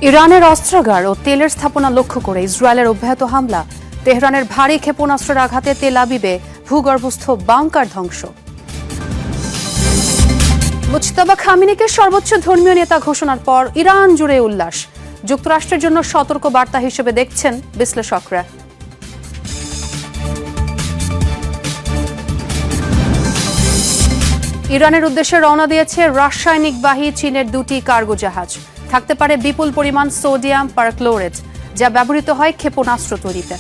ইরানের অস্ত্রাগার ও তেলের স্থাপনা লক্ষ্য করে ইসরায়েলের অব্যাহত হামলা, তেহরানের ভারী ক্ষেপণাস্ত্রের আঘাতে তেল আবিবে ভূগর্ভস্থ বাংকার ধ্বংস। মুজতবা খামিনিকে সর্বোচ্চ ধর্মীয় নেতা ঘোষণার পর ইরান জুড়ে উল্লাস, যুক্তরাষ্ট্রের জন্য সতর্ক বার্তা হিসেবে দেখছেন বিশ্লেষকরা। ইরানের উদ্দেশ্যে রওনা দিয়েছে রাসায়নিকবাহী চীনের দুটি কার্গো জাহাজ। থাকতে পারে বিপুল পরিমাণ সোডিয়াম পারক্লোরেট, যা ব্যবহৃত হয় ক্ষেপণাস্ত্র তৈরিতে।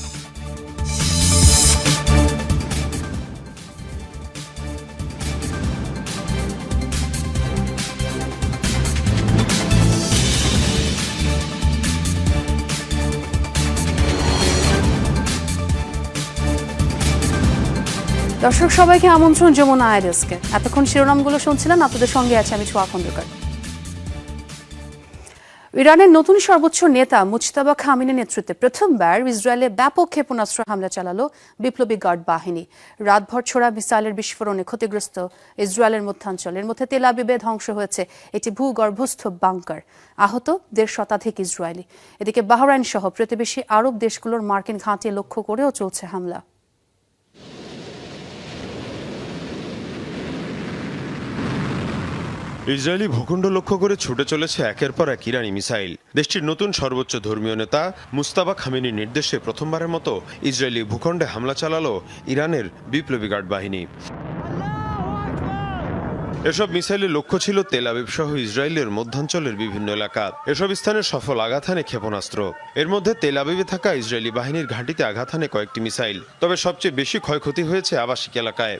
দর্শক সবাইকে আমন্ত্রণ যমুনা আইডেস্কে। এতক্ষণ শিরোনামগুলো শুনছিলেন, আপনাদের সঙ্গে আছে আমি ছোয়া খন্দকার। ইরানের নতুন সর্বোচ্চ নেতা মুজতবা খামিনির নেতৃত্বে প্রথমবার ইসরায়েলে ব্যাপক ক্ষেপণাস্ত্র হামলা চালালো বিপ্লবী গার্ড বাহিনী। রাতভর ছোড়া মিসাইলের বিস্ফোরণে ক্ষতিগ্রস্ত ইসরায়েলের মধ্যাঞ্চল। এর মধ্যে তেল আবিবে ধ্বংস হয়েছে একটি ভূগর্ভস্থ বাংকার। আহত 1.5 শতাধিক ইসরায়েলি। এদিকে বাহরাইন সহ প্রতিবেশী আরব দেশগুলোর মার্কিন ঘাঁটি লক্ষ্য করেও চলছে হামলা। ইসরায়েলি ভূখণ্ড লক্ষ্য করে ছুটে চলেছে একের পর এক ইরানি মিসাইল। দেশটির নতুন সর্বোচ্চ ধর্মীয় নেতা মুজতবা খামেনির নির্দেশে প্রথমবারের মতো ইসরায়েলি ভূখণ্ডে হামলা চালালো ইরানের বিপ্লবী গার্ড বাহিনী। এসব মিসাইলের লক্ষ্য ছিল তেল আবিব সহ ইসরায়েলের মধ্যাঞ্চলের বিভিন্ন এলাকা। এসব স্থানে সফল আঘাত হানে ক্ষেপণাস্ত্র। এর মধ্যে তেল আবিবে থাকা ইসরায়েলি বাহিনীর ঘাঁটিতে আঘাত হানে কয়েকটি মিসাইল। তবে সবচেয়ে বেশি ক্ষয়ক্ষতি হয়েছে আবাসিক এলাকায়।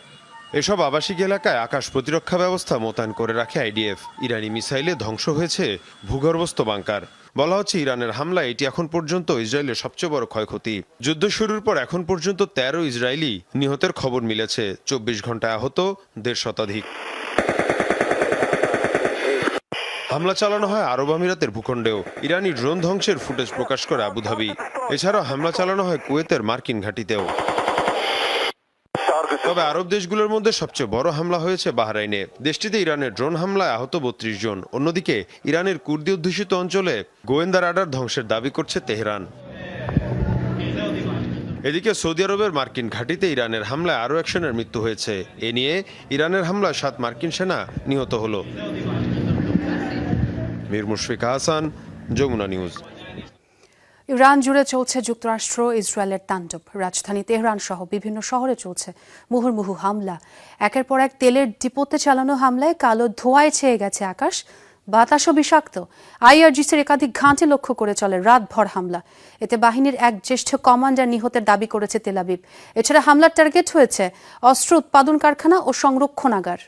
এসব আবাসিক এলাকায় আকাশ প্রতিরক্ষা ব্যবস্থা মোতায়েন করে রাখে আইডিএফ। ইরানি মিসাইলে ধ্বংস হয়েছে ভূগর্ভস্থ বাংকার। বলা হচ্ছে ইরানের হামলায় এটি এখন পর্যন্ত ইসরায়েলের সবচেয়ে বড় ক্ষয়ক্ষতি। যুদ্ধ শুরুর পর এখন পর্যন্ত 13 ইসরায়েলি নিহতের খবর মিলেছে। 24 ঘন্টায় আহত 1.5 শতাধিক। হামলা চালানো হয় আরব আমিরাতের ভূখণ্ডেও। ইরানি ড্রোন ধ্বংসের ফুটেজ প্রকাশ করে আবুধাবি। এছাড়াও হামলা চালানো হয় কুয়েতের মার্কিন ঘাঁটিতেও। তবে আরব দেশগুলোর মধ্যে সবচেয়ে বড় হামলা হয়েছে বাহরাইনে। দেশটিতে ইরানের ড্রোন হামলায় আহত 32 জন। অন্যদিকে ইরানের কুর্দি অধ্যুষিত অঞ্চলে গোয়েন্দা রাডার ধ্বংসের দাবি করছে তেহরান। এদিকে সৌদি আরবের মার্কিন ঘাঁটিতে ইরানের হামলায় আরও 1 সেনার মৃত্যু হয়েছে। এ নিয়ে ইরানের হামলায় 7 মার্কিন সেনা নিহত হল। মীর মুশফিক হাসান, যমুনা নিউজ। ইরান জুড়ে চলছে যুক্তরাষ্ট্র ইসরায়েলের তাণ্ডব। রাজধানী তেহরান সহ বিভিন্ন শহরে চলছে মুহুর্মুহু হামলা। একের পর এক তেলের ডিপোতে চালানো হামলায় কালো ধোঁয়ায় ছেয়ে গেছে আকাশ, বাতাসও বিষাক্ত। আইআরজিসির একাধিক ঘাঁটি লক্ষ্য করে চলে রাতভর হামলা। এতে বাহিনীর এক জ্যেষ্ঠ কমান্ডার নিহতের দাবি করেছে তেল আবিব। এছাড়া হামলার টার্গেট হয়েছে অস্ত্র উৎপাদন কারখানা ও সংরক্ষণাগার।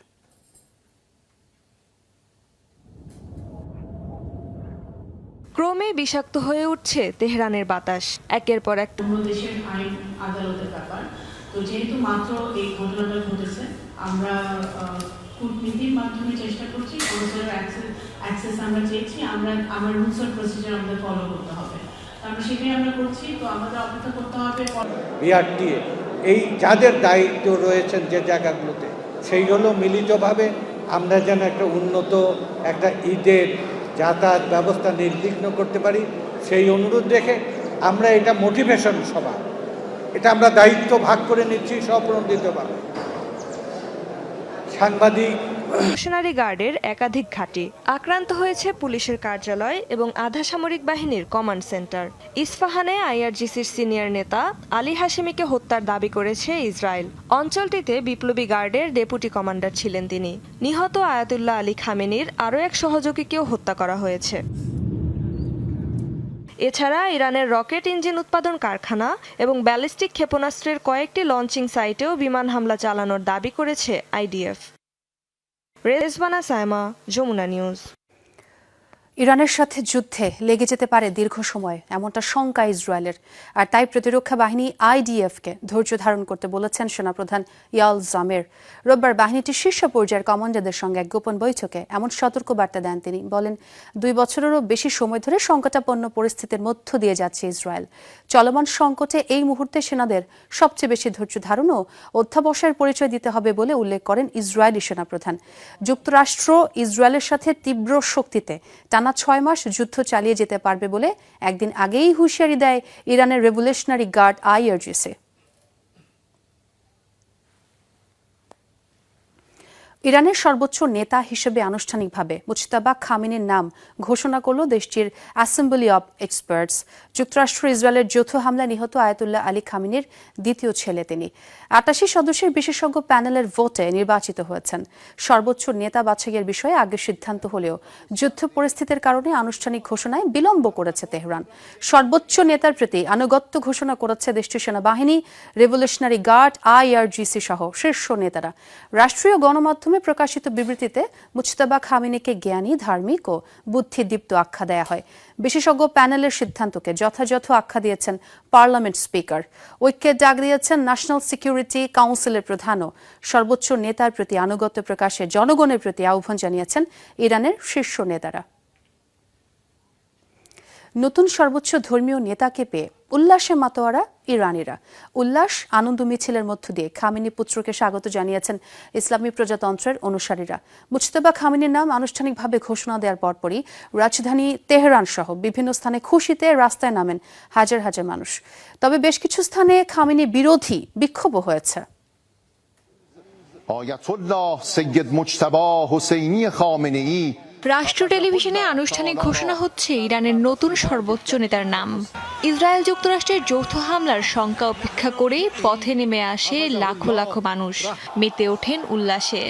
ক্রমে বিষাক্ত হয়ে উঠছে তেহরানের বাতাস। একের পর এক দেশের আইন আদালতের ব্যাপার। তো যেহেতু মাত্র এই ঘটনাটা ঘটেছে, আমরা কূটনীতির মাধ্যমে চেষ্টা করছি। কনসুলার অ্যাক্সেস আমরা চেয়েছি, আমার রুলস অফ প্রসিজার আমাদের ফলো করতে হবে। আমরা সেটাই আমরা করছি। তো আমাদের অপেক্ষা করতে হবে বিআরটিএ এই যাদের দায়িত্ব রয়েছেন যে জায়গাগুলোতে, সেই হলো মিলিতভাবে আমরা যেন একটা উন্নত একটা ঈদের যাতায়াত ব্যবস্থা নির্বিঘ্ন করতে পারি, সেই অনুরোধ রেখে আমরা এটা মোটিভেশন সভা, এটা আমরা দায়িত্ব ভাগ করে নিচ্ছি স্বপ্রণোদিতভাবে। সাংবাদিক মিশনারি গার্ডের একাধিক ঘাঁটি আক্রান্ত হয়েছে পুলিশের কার্যালয় এবং আধা সামরিক বাহিনীর কমান্ড সেন্টার। ইস্পাহানে আইআরজিসির সিনিয়র নেতা আলী হাশেমিকে হত্যার দাবি করেছে ইসরায়েল। অঞ্চলটিতে বিপ্লবী গার্ডের ডেপুটি কমান্ডার ছিলেন তিনি। নিহত আয়াতুল্লাহ আলী খামেনির আরও এক সহযোগীকেও হত্যা করা হয়েছে। এছাড়া ইরানের রকেট ইঞ্জিন উৎপাদন কারখানা এবং ব্যালিস্টিক ক্ষেপণাস্ত্রের কয়েকটি লঞ্চিং সাইটেও বিমান হামলা চালানোর দাবি করেছে আইডিএফ। রেজবানা সায়মা, যমুনা নিউজ। ইরানের সাথে যুদ্ধে লেগে যেতে পারে দীর্ঘ সময়, এমনটা শঙ্কা ইসরায়েলের। আর তাই প্রতিরক্ষা বাহিনী আইডিএফকে ধৈর্য ধারণ করতে বলেছেন সেনাপ্রধান ইয়াল জামের। রোববার বাহিনীটির শীর্ষ পর্যায়ের কমান্ডারদের সঙ্গে এক গোপন বৈঠকে এমন সতর্কবার্তা দেন তিনি। বলেন, 2 বছরেরও বেশি সময় ধরে সংকটাপন্ন পরিস্থিতির মধ্য দিয়ে যাচ্ছে ইসরায়েল। চলমান সংকটে এই মুহূর্তে সেনাদের সবচেয়ে বেশি ধৈর্য ধারণ ও অধ্যাবসায়ের পরিচয় দিতে হবে বলে উল্লেখ করেন ইসরায়েলি সেনাপ্রধান। যুক্তরাষ্ট্র ইসরায়েলের সাথে তীব্র শক্তিতে টানা টানা 6 মাস যুদ্ধ চালিয়ে যেতে পারবে বলে একদিন আগেই হুঁশিয়ারি দেয় ইরানের রেভলিউশনারি গার্ড আইআরজিসি। ইরানের সর্বোচ্চ নেতা হিসেবে আনুষ্ঠানিকভাবে মুজতাবা খামেনির নাম ঘোষণা করল দেশটির অ্যাসেম্বলি অব এক্সপার্টস। যুক্তরাষ্ট্র ইসরায়েলের যৌথ হামলায় নিহত আয়াতুল্লাহ আলী খামেনির দ্বিতীয় ছেলে তিনি। ৮৮ সদস্যের বিশেষজ্ঞ প্যানেলের ভোটে নির্বাচিত হয়েছেন। সর্বোচ্চ নেতা বাছাইয়ের বিষয়ে আগে সিদ্ধান্ত হলেও যুদ্ধ পরিস্থিতির কারণে আনুষ্ঠানিক ঘোষণায় বিলম্ব করেছে তেহরান। সর্বোচ্চ নেতার প্রতি আনুগত্য ঘোষণা করেছে দেশটির সেনাবাহিনী, রেভলিউশনারি গার্ড, আইআরজিসি সহ শীর্ষ নেতারা। রাষ্ট্রীয় গণমাধ্যমে প্রকাশিত বিবৃতিতে মুজতাবা খামেনিকে জ্ঞানী, ধার্মিক ও বুদ্ধিদীপ্ত আখ্যা দেয়া হয়। বিশেষজ্ঞ প্যানেলের সিদ্ধান্তকে যথাযথ আখ্যা দিয়েছেন পার্লামেন্ট স্পিকার। ঐক্যের ডাক দিয়েছেন ন্যাশনাল সিকিউরিটি কাউন্সিলের প্রধানও। সর্বোচ্চ নেতার প্রতি আনুগত্য প্রকাশে জনগণের প্রতি আহ্বান জানিয়েছেন ইরানের শীর্ষ নেতারা। নতুন সর্বোচ্চ ধর্মীয় নেতাকে পেয়ে উল্লাসে মাতোয়ারা ইরানিরা। উল্লাস আনন্দ মিছিলের মধ্য দিয়ে খামেনি পুত্রকে স্বাগত জানিয়েছেন ইসলামী প্রজাতন্ত্রের অনুসারীরা। মুজতাবা খামেনির নাম আনুষ্ঠানিকভাবে ঘোষণা দেওয়ার পরপরই রাজধানী তেহরান সহ বিভিন্ন স্থানে খুশিতে রাস্তায় নামেন হাজার হাজার মানুষ। তবে বেশ কিছু স্থানে খামেনি বিরোধী বিক্ষোভও হয়েছে। Ayatollah Syed Mojtaba Hosseini Khamenei. রাষ্ট্র টেলিভিশনে আনুষ্ঠানিক ঘোষণা হচ্ছে ইরানের নতুন সর্বোচ্চ নেতার নাম। ইসরায়েল যুক্তরাষ্ট্রের যৌথ হামলার শঙ্কা উপেক্ষা করে পথে নেমে আসে লাখো লাখো মানুষ, মেতে ওঠেন উল্লাসে।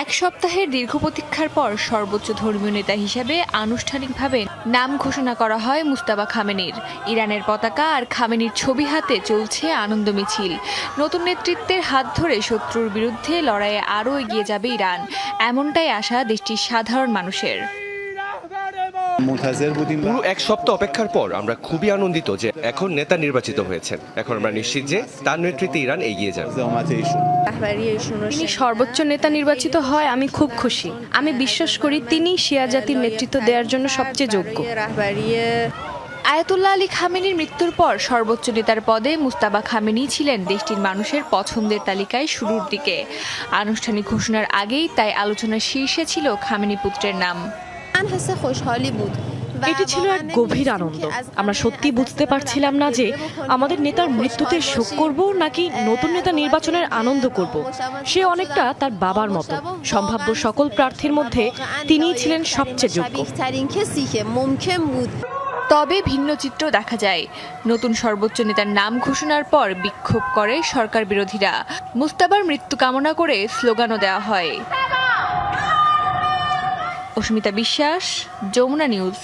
এক সপ্তাহের দীর্ঘ প্রতীক্ষার পর সর্বোচ্চ ধর্মীয় নেতা হিসেবে আনুষ্ঠানিকভাবে নাম ঘোষণা করা হয় মুজতাবা খামেনির। ইরানের পতাকা আর খামেনির ছবি হাতে চলছে আনন্দ মিছিল। নতুন নেতৃত্বের হাত ধরে শত্রুর বিরুদ্ধে লড়াইয়ে আরও এগিয়ে যাবে ইরান, এমনটাই আশা দেশটির সাধারণ মানুষের। পুরো এক সপ্তাহ অপেক্ষার পর আমরা খুবই আনন্দিত যে এখন নেতা নির্বাচিত হয়েছেন। এখন আমরা নিশ্চিত যে তার নেতৃত্বে ইরান এগিয়ে যাবে। তিনি সর্বোচ্চ নেতা নির্বাচিত হয় আমি খুব খুশি। আমি বিশ্বাস করি তিনি শিয়া জাতির নেতৃত্ব দেওয়ার জন্য সবচেয়ে যোগ্য। আয়াতুল্লাহ আলী খামেনির মৃত্যুর পর সর্বোচ্চ নেতার পদে মুজতাবা খামেনি ছিলেন দেশটির মানুষের পছন্দের তালিকায় শুরুর দিকে। আনুষ্ঠানিক ঘোষণার আগেই তাই আলোচনার শীর্ষে ছিল খামেনি পুত্রের নাম। এটি ছিল এক গভীর আনন্দ। আমরা সত্যি বুঝতে পারছিলাম না যে আমাদের নেতার মৃত্যুতে শোক করব নাকি নতুন নেতা নির্বাচনের আনন্দ করব। সে অনেকটা তার বাবার মতো। সম্ভাব্য সকল প্রার্থীর মধ্যে তিনিই ছিলেন সবচেয়ে যোগ্য। তবে ভিন্ন চিত্র দেখা যায়। নতুন সর্বোচ্চ নেতার নাম ঘোষণার পর বিক্ষোভ করে সরকার বিরোধীরা। মুজতাবার মৃত্যু কামনা করে স্লোগানও দেওয়া হয়। অস্মিতা বিশ্বাস, যমুনা নিউজ।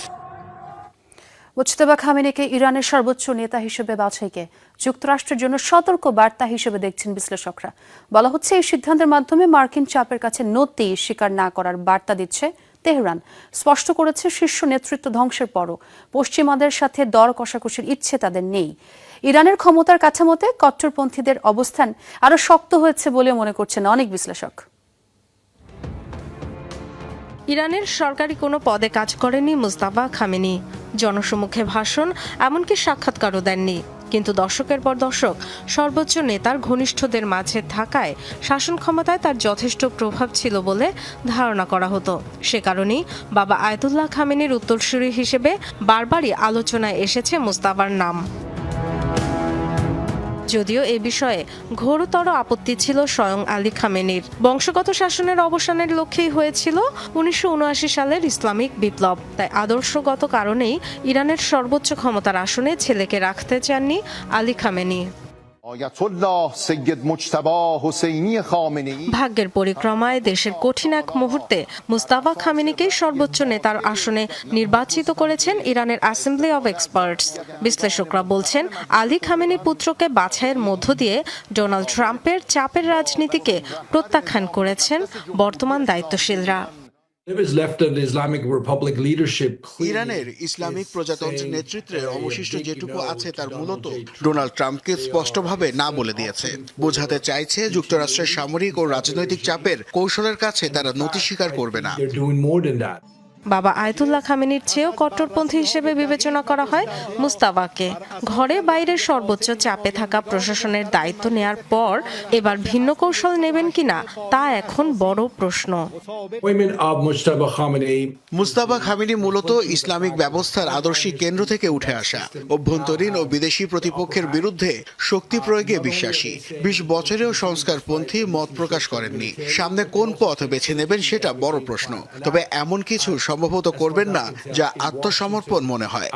মুজতাবা খামেনিকে ইরানের সর্বোচ্চ নেতা হিসেবে বাছাইকে যুক্তরাষ্ট্রের জন্য সতর্ক বার্তা হিসেবে দেখছেন বিশ্লেষকরা। বলা হচ্ছে এই সিদ্ধান্তের মাধ্যমে মার্কিন চাপের কাছে নতি স্বীকার না করার বার্তা দিচ্ছে তেহরান। স্পষ্ট করেছে শীর্ষ নেতৃত্ব ধ্বংসের পরও পশ্চিমাদের সাথে দর কষাকষির ইচ্ছে তাদের নেই। ইরানের ক্ষমতার কাঠামোতে কট্টরপন্থীদের অবস্থান আরও শক্ত হয়েছে বলে মনে করছেন অনেক বিশ্লেষক। ইরানের সরকারি কোনো পদে কাজ করেনি মুজতাবা খামেনি। জনসম্মুখে ভাষণ, এমনকি সাক্ষাৎকারও দেননি। কিন্তু দশকের পর দশক সর্বোচ্চ নেতার ঘনিষ্ঠদের মাঝে থাকায় শাসন ক্ষমতায় তার যথেষ্ট প্রভাব ছিল বলে ধারণা করা হতো। সে কারণেই বাবা আয়াতুল্লাহ খামেনির উত্তরসূরি হিসেবে বারবারই আলোচনায় এসেছে মুজতাবার নাম। যদিও এ বিষয়ে ঘোরতর আপত্তি ছিল স্বয়ং আলী খামেনির। বংশগত শাসনের অবসানের লক্ষ্যেই হয়েছিল 1979 সালের ইসলামিক বিপ্লব। তাই আদর্শগত কারণেই ইরানের সর্বোচ্চ ক্ষমতার আসনে ছেলেকে রাখতে চাননি আলী খামেনি। ভাগ্যের পরিক্রমায় দেশের কঠিন এক মুহূর্তে মুজতাবা খামেনিকে সর্বোচ্চ নেতার আসনে নির্বাচিত করেছেন ইরানের অ্যাসেম্বলি অব এক্সপার্টস। বিশ্লেষকরা বলছেন আলী খামেনি পুত্রকে বাছাইয়ের মধ্য দিয়ে ডোনাল্ড ট্রাম্পের চাপের রাজনীতিকে প্রত্যাখ্যান করেছেন বর্তমান দায়িত্বশীলরা। ইরানের ইসলামিক প্রজাতন্ত্রের নেতৃত্বে অবশিষ্ট যেটুকু আছে তার মূলত ডোনাল্ড ট্রাম্পকে স্পষ্টভাবে না বলে দিয়েছে। বোঝাতে চাইছে যুক্তরাষ্ট্রের সামরিক ও রাজনৈতিক চাপের কৌশলের কাছে তারা নতি স্বীকার করবে না। বাবা আয়াতুল্লাহ খামেনির চেয়েও কট্টরপন্থী হিসেবে বিবেচনা করা হয় মুস্তাফাকে। ঘরে বাইরের সর্বোচ্চ চাপে থাকা প্রশাসনের দায়িত্ব নেয়ার পর এবার ভিন্ন কৌশল নেবেন কিনা তা এখন বড় প্রশ্ন। মুস্তাফা খামেনি মূলত ইসলামিক ব্যবস্থার আদর্শিক কেন্দ্র থেকে উঠে আসা, অভ্যন্তরীণ ও বিদেশি প্রতিপক্ষের বিরুদ্ধে শক্তি প্রয়োগে বিশ্বাসী। 20 বছরেও সংস্কারপন্থী মত প্রকাশ করেননি। সামনে কোন পথ বেছে নেবেন সেটা বড় প্রশ্ন। তবে এমন কিছু সম্ভবত করবেন না যা আত্মসমর্পণ মনে হয়।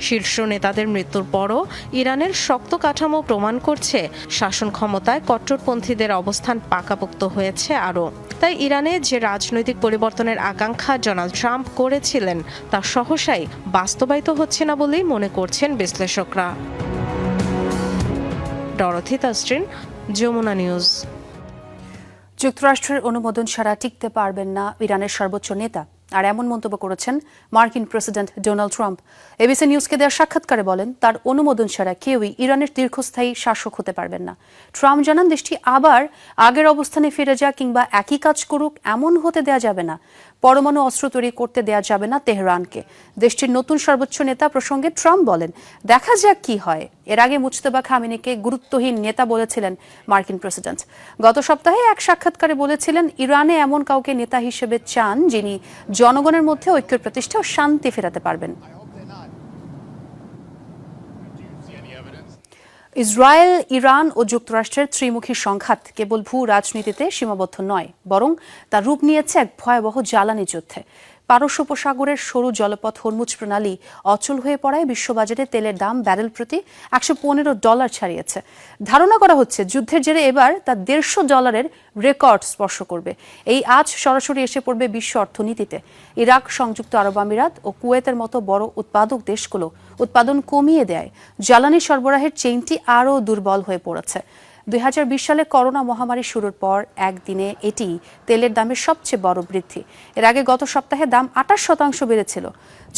শীর্ষ নেতাদের মৃত্যুর পরও ইরানের শক্ত কাঠামো প্রমাণ করছে শাসন ক্ষমতায় কট্টরপন্থীদের অবস্থান পাকাপোক্ত হয়েছে আরও। তাই ইরানে যে রাজনৈতিক পরিবর্তনের আকাঙ্ক্ষা ডোনাল্ড ট্রাম্প করেছিলেন তা সহসাই বাস্তবায়িত হচ্ছে না বলেই মনে করছেন বিশ্লেষকরা। ডরথি তাসরিন, যমুনা নিউজ। যুক্তরাষ্ট্রের অনুমোদন ছাড়া টিকতে পারবেন না ইরানের সর্বোচ্চ নেতা, আর এমন মন্তব্য করেছেন মার্কিন প্রেসিডেন্ট ডোনাল্ড ট্রাম্প। এবিসি নিউজকে দেওয়া সাক্ষাৎকারে বলেন, তার অনুমোদন ছাড়া কেউই ইরানের দীর্ঘস্থায়ী শাসক হতে পারবেন না। ট্রাম্প জানান, দেশটি আবার আগের অবস্থানে ফিরে যাক কিংবা একই কাজ করুক এমন হতে দেয়া যাবে না। পরমাণু অস্ত্র তৈরি করতে দেয়া যাবে না তেহরানকে। দেশটির নতুন সর্বোচ্চ নেতা প্রসঙ্গে ট্রাম্প বলেন, দেখা যাক কি হয়। এর আগে মুজতবা খামেনিকে গুরুত্বহীন নেতা বলেছিলেন মার্কিন প্রেসিডেন্ট। গত সপ্তাহে এক সাক্ষাৎকারে বলেছিলেন, ইরানে এমন কাউকে নেতা হিসেবে চান যিনি জনগণের মধ্যে ঐক্যের প্রতিষ্ঠা ও শান্তি ফেরাতে পারবেন। ইসরায়েল, ইরান ও যুক্তরাষ্ট্রের ত্রিমুখী সংঘাত কেবল ভূ রাজনীতিতে সীমাবদ্ধ নয়, বরং তার রূপ নিয়েছে এক ভয়াবহ জ্বালানি যুদ্ধে। পারস্য উপসাগরের সরু জলপথ হরমুজ প্রণালী অচল হয়ে পড়ায় বিশ্ববাজারে তেলের দাম ব্যারেল প্রতি $115 ছাড়িয়েছে। ধারণা করা হচ্ছে যুদ্ধের জেরে এবার তা $150 রেকর্ড স্পর্শ করবে। এই আজ সরাসরি এসে পড়বে বিশ্ব অর্থনীতিতে। ইরাক, সংযুক্ত আরব আমিরাত ও কুয়েতের মতো বড় উৎপাদক দেশগুলো উৎপাদন কমিয়ে দেয়। জ্বালানি সরবরাহের চেইনটি আরও দুর্বল হয়ে পড়েছে। 2020 সালে করোনা মহামারী শুরুর পর একদিনে এটি তেলের দামের সবচেয়ে বড় বৃদ্ধি। এর আগে গত সপ্তাহে দাম 28% বেড়েছিল।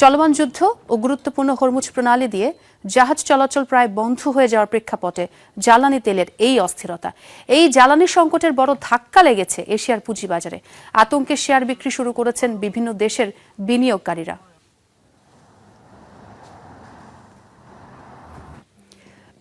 চলমান যুদ্ধ ও গুরুত্বপূর্ণ হরমুজ প্রণালী দিয়ে জাহাজ চলাচল প্রায় বন্ধ হয়ে যাওয়ার প্রেক্ষাপটে জ্বালানি তেলের এই অস্থিরতা। এই জ্বালানি সংকটের বড় ধাক্কা লেগেছে এশিয়ার পুঁজিবাজারে। আতঙ্কে শেয়ার বিক্রি শুরু করেছেন বিভিন্ন দেশের বিনিয়োগকারীরা।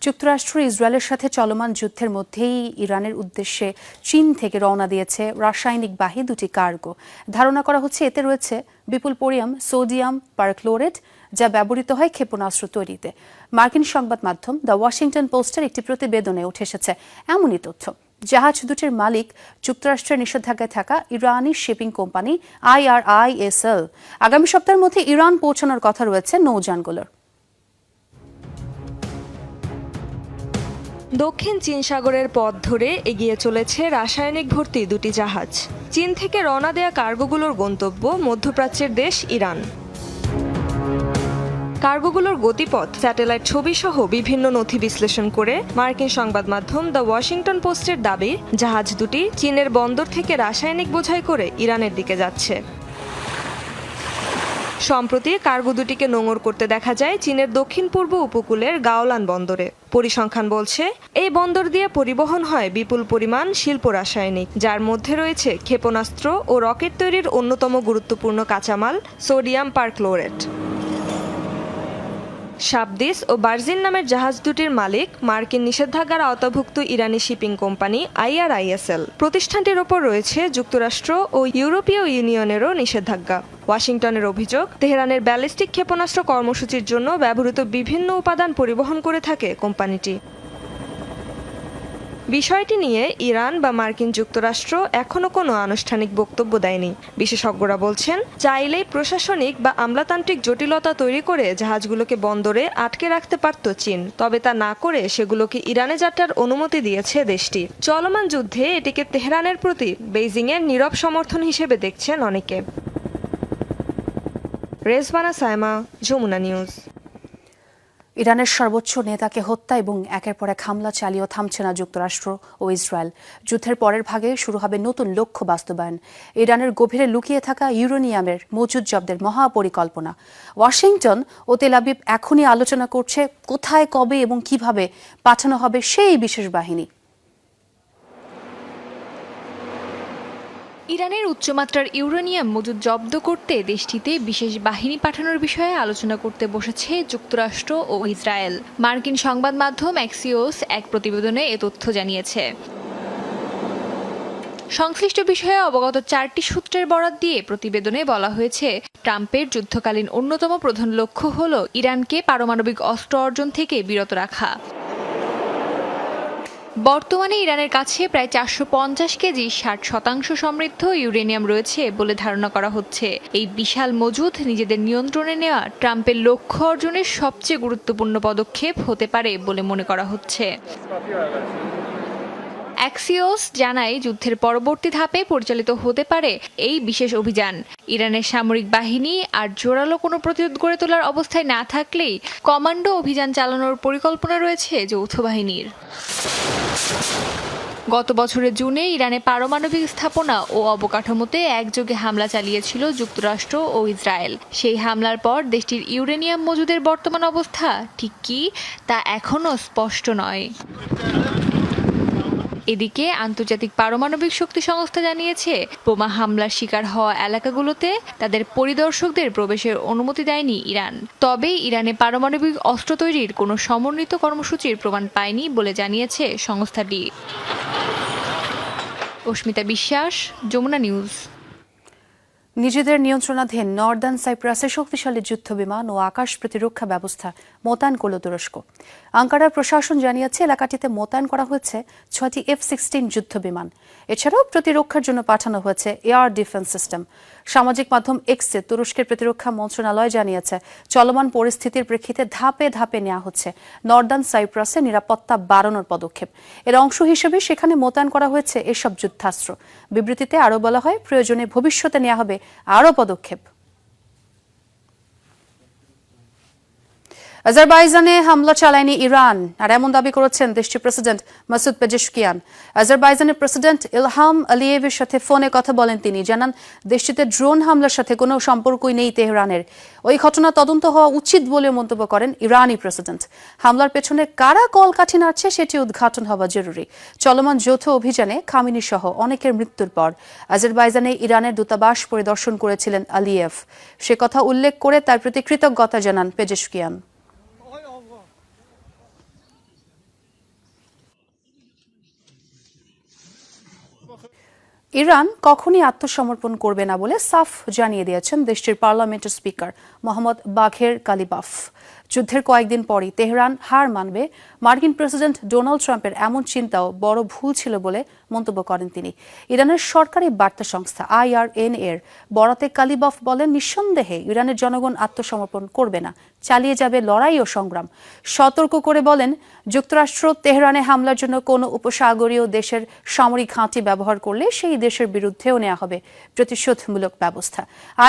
যুক্তরাষ্ট্র ইসরায়েলের সাথে চলমান যুদ্ধের মধ্যেই ইরানের উদ্দেশ্যে চীন থেকে রওনা দিয়েছে রাসায়নিক বাহী দুটি কার্গো। ধারণা করা হচ্ছে এতে রয়েছে বিপুল পরিমাণ সোডিয়াম পারক্লোরেট, যা ব্যবহৃত হয় ক্ষেপণাস্ত্র তৈরিতে। মার্কিন সংবাদ মাধ্যম দ্য ওয়াশিংটন পোস্টের একটি প্রতিবেদনে উঠে এসেছে এমনই তথ্য। জাহাজ দুটির মালিক যুক্তরাষ্ট্রের নিষেধাজ্ঞায় থাকা ইরানি শিপিং কোম্পানি IRISL। আগামী সপ্তাহের মধ্যে ইরান পৌঁছানোর কথা রয়েছে নৌযানগুলোর। দক্ষিণ চীন সাগরের পথ ধরে এগিয়ে চলেছে রাসায়নিক ভর্তি দুটি জাহাজ। চীন থেকে রওনা দেয়া কার্গোগুলোর গন্তব্য মধ্যপ্রাচ্যের দেশ ইরান। কার্গোগুলোর গতিপথ, স্যাটেলাইট ছবি সহ বিভিন্ন নথি বিশ্লেষণ করে মার্কিন সংবাদ মাধ্যম দ্য ওয়াশিংটন পোস্টের দাবি, জাহাজ দুটি চীনের বন্দর থেকে রাসায়নিক বোঝাই করে ইরানের দিকে যাচ্ছে। সম্প্রতি কার্গো দুটিকে নোঙর করতে দেখা যায় চীনের দক্ষিণ পূর্ব উপকূলের গাওলান বন্দরে। পরিসংখ্যান বলছে, এই বন্দর দিয়ে পরিবহন হয় বিপুল পরিমাণ শিল্প রাসায়নিক, যার মধ্যে রয়েছে ক্ষেপণাস্ত্র ও রকেট তৈরির অন্যতম গুরুত্বপূর্ণ কাঁচামাল সোডিয়াম পারক্লোরেট। শাবদিস ও বার্জিন নামের জাহাজ দুটির মালিক মার্কিন নিষেধাজ্ঞার আওতাভুক্ত ইরানি শিপিং কোম্পানি IRISL। প্রতিষ্ঠানটির ওপর রয়েছে যুক্তরাষ্ট্র ও ইউরোপীয় ইউনিয়নেরও নিষেধাজ্ঞা। ওয়াশিংটনের অভিযোগ, তেহরানের ব্যালিস্টিক ক্ষেপণাস্ত্র কর্মসূচির জন্য ব্যবহৃত বিভিন্ন উপাদান পরিবহন করে থাকে কোম্পানিটি। বিষয়টি নিয়ে ইরান বা মার্কিন যুক্তরাষ্ট্র এখনো কোনো আনুষ্ঠানিক বক্তব্য দেয়নি। বিশেষজ্ঞরা বলছেন, চাইলেই প্রশাসনিক বা আমলাতান্ত্রিক জটিলতা তৈরি করে জাহাজগুলোকে বন্দরে আটকে রাখতে পারত চীন। তবে তা না করে সেগুলোকে ইরানে যাত্রার অনুমতি দিয়েছে দেশটি। চলমান যুদ্ধে এটিকে তেহরানের প্রতি বেইজিংয়ের নীরব সমর্থন হিসেবে দেখছেন অনেকে। রেজবানা সায়মা, যমুনা নিউজ। ইরানের সর্বোচ্চ নেতাকে হত্যা এবং একের পর এক হামলা চালিয়েও থামছে না যুক্তরাষ্ট্র ও ইসরায়েল। যুদ্ধের পরের ভাগে শুরু হবে নতুন লক্ষ্য বাস্তবায়ন, ইরানের গভীরে লুকিয়ে থাকা ইউরেনিয়ামের মজুদ জব্দের মহাপরিকল্পনা। ওয়াশিংটন ও তেল আবিব এখনই আলোচনা করছে কোথায়, কবে এবং কিভাবে পাঠানো হবে সেই বিশেষ বাহিনী। ইরানের উচ্চমাত্রার ইউরেনিয়াম মজুদ জব্দ করতে দেশটিতে বিশেষ বাহিনী পাঠানোর বিষয়ে আলোচনা করতে বসেছে যুক্তরাষ্ট্র ও ইসরায়েল। মার্কিন সংবাদ মাধ্যম অ্যাক্সিওস এক প্রতিবেদনে এ তথ্য জানিয়েছে। সংশ্লিষ্ট বিষয়ে অবগত 4টি সূত্রের বরাত দিয়ে প্রতিবেদনে বলা হয়েছে, ট্রাম্পের যুদ্ধকালীন অন্যতম প্রধান লক্ষ্য হল ইরানকে পারমাণবিক অস্ত্র অর্জন থেকে বিরত রাখা। বর্তমানে ইরানের কাছে প্রায় 450 কেজি 60% সমৃদ্ধ ইউরেনিয়াম রয়েছে বলে ধারণা করা হচ্ছে। এই বিশাল মজুদ নিজেদের নিয়ন্ত্রণে নেওয়া ট্রাম্পের লক্ষ্য অর্জনের সবচেয়ে গুরুত্বপূর্ণ পদক্ষেপ হতে পারে বলে মনে করা হচ্ছে। অ্যাক্সিওস জানায়, যুদ্ধের পরবর্তী ধাপে পরিচালিত হতে পারে এই বিশেষ অভিযান। ইরানের সামরিক বাহিনী আর জোরালো কোনো প্রতিরোধ গড়ে তোলার অবস্থায় না থাকলেই কমান্ডো অভিযান চালানোর পরিকল্পনা রয়েছে যৌথ বাহিনীর। গত বছরের জুনে ইরানে পারমাণবিক স্থাপনা ও অবকাঠামোতে একযোগে হামলা চালিয়েছিল যুক্তরাষ্ট্র ও ইসরায়েল। সেই হামলার পর দেশটির ইউরেনিয়াম মজুদের বর্তমান অবস্থা ঠিক কী তা এখনও স্পষ্ট নয়। এদিকে আন্তর্জাতিক পারমাণবিক শক্তি সংস্থা জানিয়েছে, বোমা হামলার শিকার হওয়া এলাকাগুলোতে তাদের পরিদর্শকদের প্রবেশের অনুমতি দেয়নি ইরান। তবে ইরানে পারমাণবিক অস্ত্র তৈরির কোনো সমন্বিত কর্মসূচির প্রমাণ পায়নি বলে জানিয়েছে সংস্থাটি। অস্মিতা বিশ্বাস, যমুনা নিউজ। নিজেদের নিয়ন্ত্রণাধীন নর্দার্ন সাইপ্রাসে শক্তিশালী যুদ্ধবিমান ও আকাশ প্রতিরক্ষা ব্যবস্থা মোতায়েন করল তুরস্ক। আঙ্কারার প্রশাসন জানিয়েছে, এলাকাটিতে মোতায়েন করা হয়েছে 6টি F-16 যুদ্ধবিমান। এছাড়াও প্রতিরক্ষার জন্য পাঠানো হয়েছে এয়ার ডিফেন্স সিস্টেম। সামাজিক মাধ্যম এক্সে তুরস্কের প্রতিরক্ষা মন্ত্রণালয় জানিয়েছে, চলমান পরিস্থিতির প্রেক্ষিতে ধাপে ধাপে নেওয়া হচ্ছে নর্দার্ন সাইপ্রাসে নিরাপত্তা বাড়ানোর পদক্ষেপ। এর অংশ হিসেবে সেখানে মোতায়েন করা হয়েছে এসব যুদ্ধাস্ত্র। বিবৃতিতে আরও বলা হয়, প্রয়োজনে ভবিষ্যতে নেওয়া হবে আরও পদক্ষেপ। আজারবাইজানে হামলা চালায়নি ইরান, আর এমন দাবি করেছেন দেশটির president Masoud Pezeshkian. আজারবাইজানের president Ilham আলিয়েভের সাথে ফোনে কথা বলেন তিনি। জানান, দেশটিতে ড্রোন হামলার সাথে কোনো সম্পর্কই নেই তেহরানের। ওই ঘটনা তদন্ত হওয়া উচিত বলে মন্তব্য করেন ইরানি প্রেসিডেন্ট। হামলার পেছনে কারা কলকাঠি নাড়ছে সেটি উদ্ঘাটন হওয়া জরুরি। চলমান যৌথ অভিযানে খামিনি সহ অনেকের মৃত্যুর পর আজারবাইজানে ইরানের দূতাবাস পরিদর্শন করেছিলেন আলিয়েভ। সে কথা উল্লেখ করে তার প্রতি কৃতজ্ঞতা জানান পেজেশকিয়ান। ইরান কখনই আত্মসমর্পণ করবে না বলে সাফ জানিয়ে দিয়েছেন দেশটির পার্লামেন্টের স্পিকার মোহাম্মদ বাঘের কালিবাফ। যুদ্ধের কয়েকদিন পরই তেহরান হার মানবে, মার্কিন প্রেসিডেন্ট ডোনাল্ড ট্রাম্পের এমন চিন্তাও বড় ভুল ছিল বলে মন্তব্য করেন তিনি। ইরানের সরকারি বার্তা সংস্থা IRN এর বরাতে কালিবাফ বলেন, নিঃসন্দেহে ইরানের জনগণ আত্মসমর্পণ করবে না, চালিয়ে যাবে লড়াই ও সংগ্রাম। সতর্ক করে বলেন, যুক্তরাষ্ট্র তেহরানে হামলার জন্য কোনো উপসাগরীয় দেশের সামরিক ঘাঁটি ব্যবহার করলে সেই দেশের বিরুদ্ধেও নেওয়া হবে প্রতিশোধমূলক ব্যবস্থা।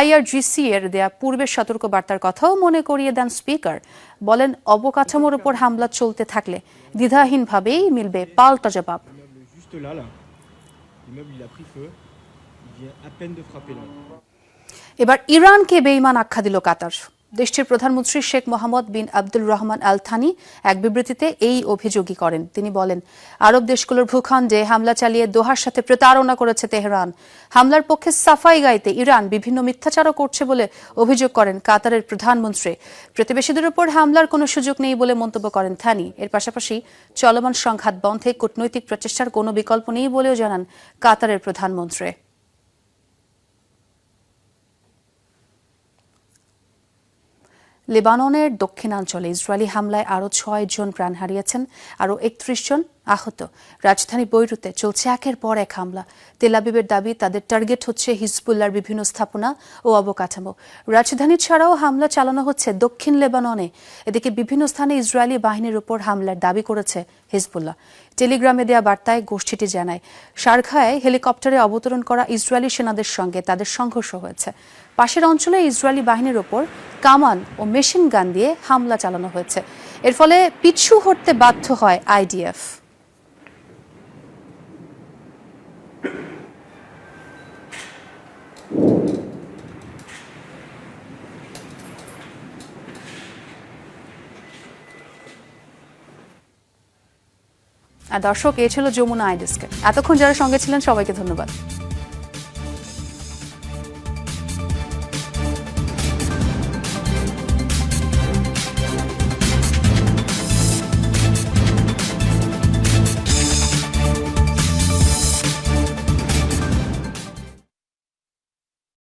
IRGC এর দেয়া পূর্বের সতর্ক বার্তার কথাও মনে করিয়ে দেন স্পিকার। বলেন, অবকাঠামোর উপর হামলা চলতে থাকলে দ্বিধাহীনভাবেই মিলবে পাল্টা জবাব। এবার ইরানকে বেঈমান আখ্যা দিল কাতার। দেশটির প্রধানমন্ত্রী শেখ মোহাম্মদ বিন আব্দুল রহমান আল থানি এক বিবৃতিতে এই অভিযোগই করেন। তিনি বলেন, আরব দেশগুলোর ভূখণ্ডে হামলা চালিয়ে দোহার সাথে প্রতারণা করেছে তেহরান। হামলার পক্ষে সাফাই গাইতে ইরান বিভিন্ন মিথ্যাচারও করছে বলে অভিযোগ করেন কাতারের প্রধানমন্ত্রী। প্রতিবেশীদের উপর হামলার কোনো সুযোগ নেই বলে মন্তব্য করেন থানি। এর পাশাপাশি চলমান সংঘাত বন্ধে কূটনৈতিক প্রচেষ্টার কোনো বিকল্প নেই বলেও জানান কাতারের প্রধানমন্ত্রী। লেবাননের দক্ষিণাঞ্চলে ইসরায়েলি হামলায় আরও 6 জন প্রাণ হারিয়েছেন, আরও 31 জন আহত। রাজধানী বৈরুতে চলছে একের পর এক হামলা। তেল আবিবের দাবি, তাদের টার্গেট হচ্ছে হিজবুল্লাহর বিভিন্ন স্থাপনা ও অবকাঠামো। রাজধানী ছাড়াও হামলা চালানো হচ্ছে দক্ষিণ লেবাননে। এদিকে বিভিন্ন স্থানে ইসরায়েলি বাহিনীর উপর হামলার দাবি করেছে হিজবুল্লাহ। টেলিগ্রামে দেয়া বার্তায় গোষ্ঠীটি জানায়, শারখায় হেলিকপ্টারে অবতরণ করা ইসরায়েলি সেনাদের সঙ্গে তাদের সংঘর্ষ হয়েছে। পাশের অঞ্চলে ইসরায়েলি বাহিনীর ওপর কামান ও মেশিন গান দিয়ে হামলা চালানো হয়েছে। এর ফলে পিছু হটতে বাধ্য হয় IDF। দর্শক, এ ছিল যমুনা আই ডেস্ক। এতক্ষণ যারা সঙ্গে ছিলেন সবাইকে ধন্যবাদ।